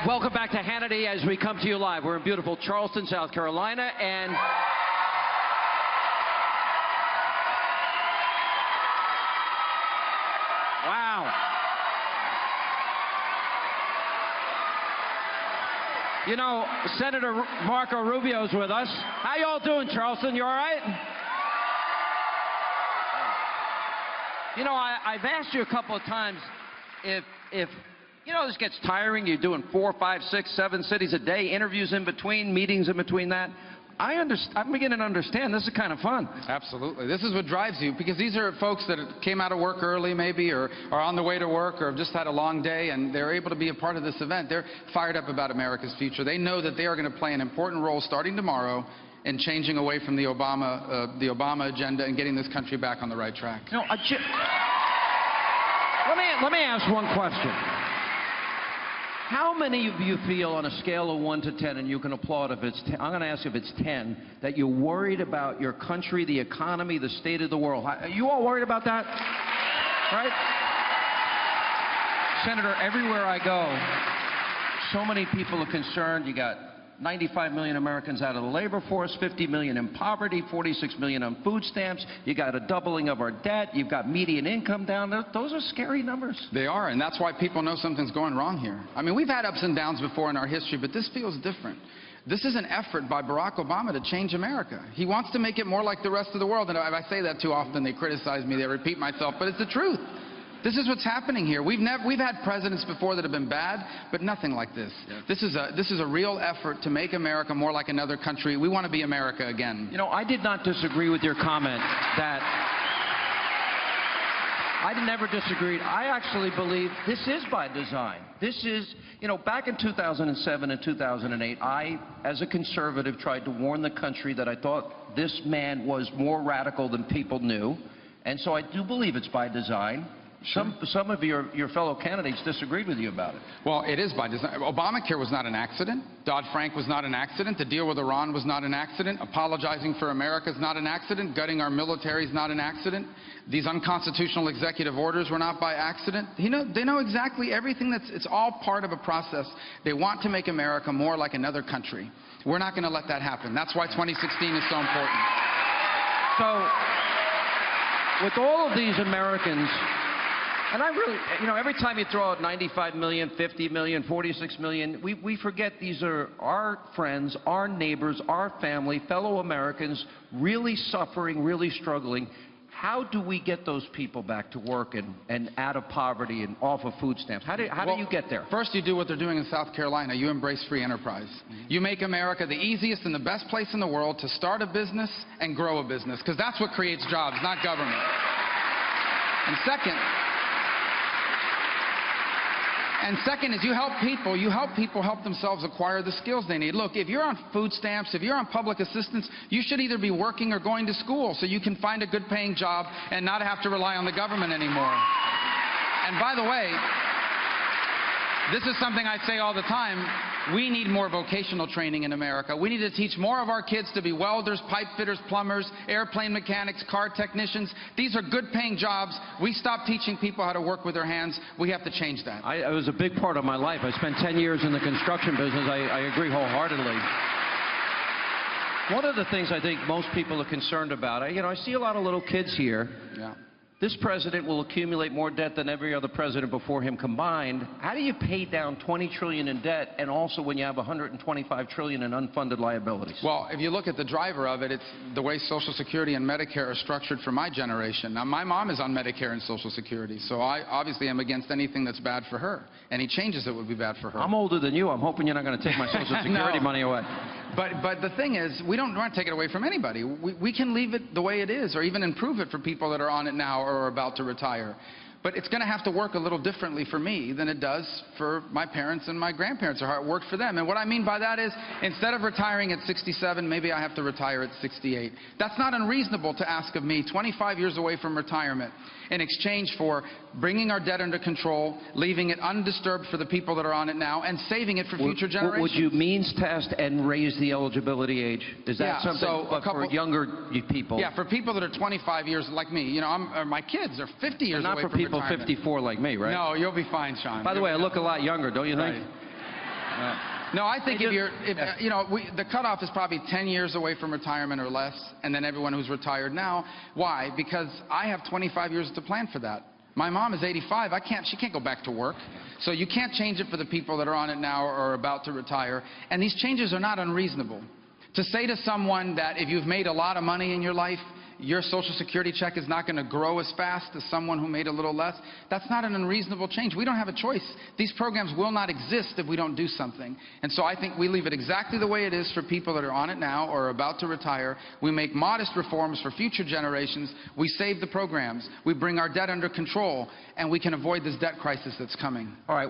Welcome back to Hannity as we come to you live. We're in beautiful Charleston, South Carolina, and wow. You know, Senator Marco Rubio's with us. How y'all doing, Charleston? You all right? You know, I've asked you a couple of times if you know, this gets tiring. You're doing 4, 5, 6, 7 cities a day, interviews in between, meetings in between that. I'm beginning to understand this is kind of fun. Absolutely. This is what drives you, because these are folks that came out of work early maybe, or are on the way to work, or have just had a long day, and they're able to be a part of this event. They're fired up about America's future. They know that they are going to play an important role starting tomorrow in changing away from the Obama agenda and getting this country back on the right track. You know, let me ask one question. How many of you feel on a scale of 1 to 10, and you can applaud if it's 10, I'm going to ask if it's 10, that you're worried about your country, the economy, the state of the world? Are you all worried about that? Right? Senator, everywhere I go, so many people are concerned. You got 95 million Americans out of the labor force, 50 million in poverty, 46 million on food stamps. You got a doubling of our debt. You've got median income down. Those are scary numbers. They are, and that's why people know something's going wrong here. I mean, we've had ups and downs before in our history, but this feels different. This is an effort by Barack Obama to change America. He wants to make it more like the rest of the world, and if I say that too often, they criticize me, they repeat myself, but it's the truth. This is what's happening here. We've had presidents before that have been bad, but nothing like this. Yeah. This is a real effort to make America more like another country. We want to be America again. You know, I did not disagree with your comment that I never disagreed. I actually believe this is by design. This is, you know, back in 2007 and 2008, I, as a conservative, tried to warn the country that I thought this man was more radical than people knew. And so I do believe it's by design. Sure. Some of your fellow candidates disagreed with you about it. Well, it is by design. Obamacare was not an accident. Dodd-Frank was not an accident. The deal with Iran was not an accident. Apologizing for America is not an accident. Gutting our military is not an accident. These unconstitutional executive orders were not by accident. They know exactly everything. It's all part of a process. They want to make America more like another country. We're not going to let that happen. That's why 2016 is so important. So, with all of these Americans, and I really, you know, every time you throw out 95 million, 50 million, 46 million, we forget these are our friends, our neighbors, our family, fellow Americans, really suffering, really struggling. How do we get those people back to work and out of poverty and off of food stamps? How do you get there? First, you do what they're doing in South Carolina. You embrace free enterprise. You make America the easiest and the best place in the world to start a business and grow a business, because that's what creates jobs, not government. And second is you help people help themselves acquire the skills they need. Look, if you're on food stamps, if you're on public assistance, you should either be working or going to school so you can find a good paying job and not have to rely on the government anymore. And by the way, this is something I say all the time. We need more vocational training in America. We need to teach more of our kids to be welders, pipe fitters, plumbers, airplane mechanics, car technicians. These are good-paying jobs. We stop teaching people how to work with their hands. We have to change that. It was a big part of my life. I spent 10 years in the construction business. I agree wholeheartedly. One of the things I think most people are concerned about, I see a lot of little kids here. Yeah. This president will accumulate more debt than every other president before him combined. How do you pay down $20 trillion in debt, and also when you have $125 trillion in unfunded liabilities? Well, if you look at the driver of it, it's the way Social Security and Medicare are structured for my generation. Now, my mom is on Medicare and Social Security, so I obviously am against anything that's bad for her. Any changes that would be bad for her. I'm older than you. I'm hoping you're not going to take my Social Security money away. But the thing is, we don't want to take it away from anybody. We can leave it the way it is, or even improve it for people that are on it now or are about to retire. But it's going to have to work a little differently for me than it does for my parents and my grandparents, or how it worked for them. And what I mean by that is, instead of retiring at 67, maybe I have to retire at 68. That's not unreasonable to ask of me, 25 years away from retirement, in exchange for bringing our debt under control, leaving it undisturbed for the people that are on it now, and saving it for future generations. Would you means test and raise the eligibility age? Is that something for younger people? Yeah, for people that are 25 years like me. You know, my kids are 50 years away from retirement. Not for people 54 like me, right? No, you'll be fine, Sean. By the way, I look a lot younger, don't you think? Right. No, I think the cutoff is probably 10 years away from retirement or less, and then everyone who's retired now. Why? Because I have 25 years to plan for that. My mom is 85. She can't go back to work. So you can't change it for the people that are on it now or are about to retire. And these changes are not unreasonable. To say to someone that if you've made a lot of money in your life, your Social Security check is not going to grow as fast as someone who made a little less, that's not an unreasonable change. We don't have a choice. These programs will not exist if we don't do something. And so I think we leave it exactly the way it is for people that are on it now or are about to retire. We make modest reforms for future generations. We save the programs. We bring our debt under control, and we can avoid this debt crisis that's coming. All right.